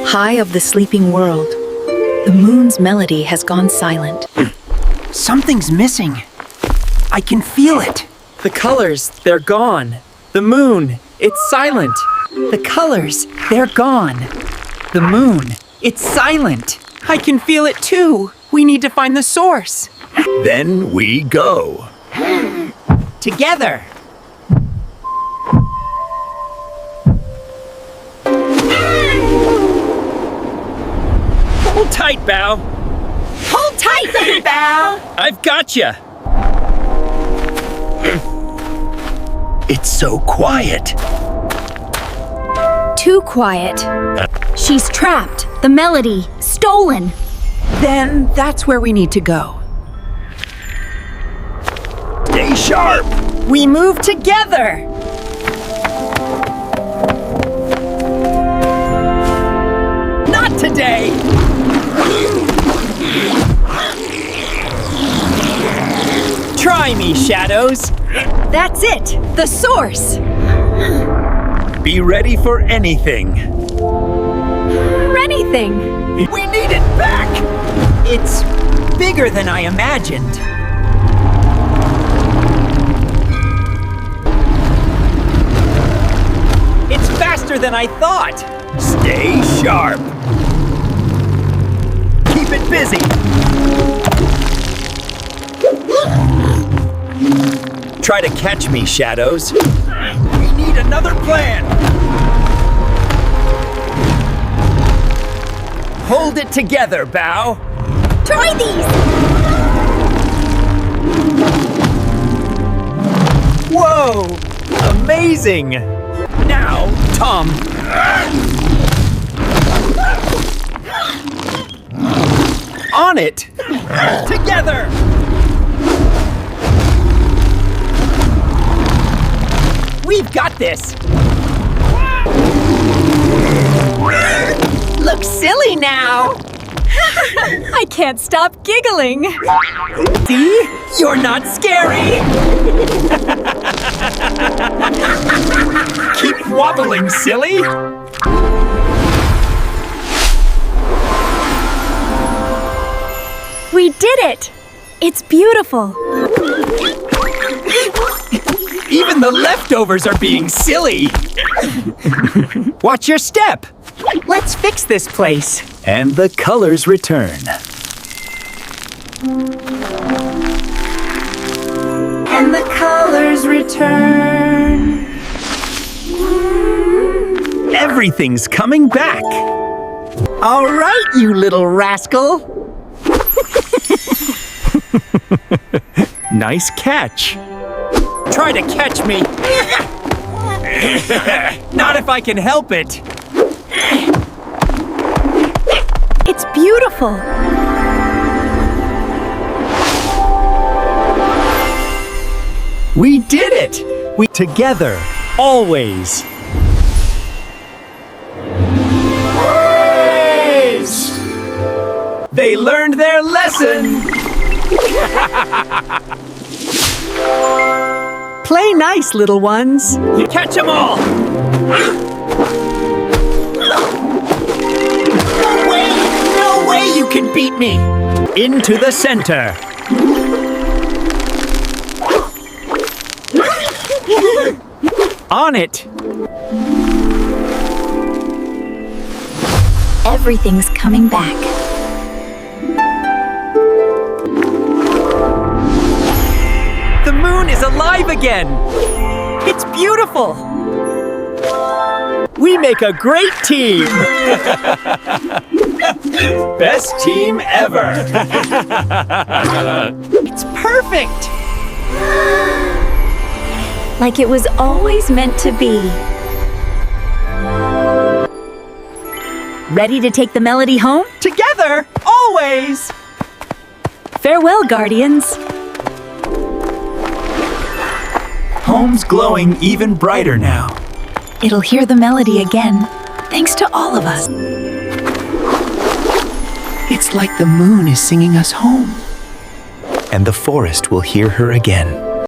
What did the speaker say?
High of the sleeping world, the moon's melody has gone silent. Something's missing. I can feel it. The colors, they're gone. The moon, it's silent. The colors, they're gone. The moon, it's silent. I can feel it too. We need to find the source. Then we go. Together. Hold tight, Bao. Hold tight, baby Bao. I've got you. It's so quiet. Too quiet. She's trapped. The melody stolen. Then that's where we need to go. Stay sharp. We move together. Not today. Try me, Shadows. That's it. The source. Be ready for anything. Anything. We need it back. It's bigger than I imagined. It's faster than I thought. Stay sharp. Keep it busy. Try to catch me, Shadows. We need another plan. Hold it together, Bao. Try these. Whoa! Amazing! Now, Tom. On it! Together. We've got this. Look silly now. I can't stop giggling. See? You're not scary. Keep wobbling, silly! We did it. It's beautiful. Even the leftovers are being silly! Watch your step! Let's fix this place. And the colors return. And the colors return. Everything's coming back. All right, you little rascal. Nice catch. Try to catch me. Not if I can help it. It's beautiful. We did it. We together, always. Praise! They learned their lesson. Play nice, little ones. Catch them all. No way you can beat me. Into the center. On it. Everything's coming back. The moon is alive again. It's beautiful. We make a great team. Best team ever. It's perfect. Like it was always meant to be. Ready to take the melody home? Together, always. Farewell, Guardians. Home's glowing even brighter now. It'll hear the melody again, thanks to all of us. It's like the moon is singing us home. And the forest will hear her again.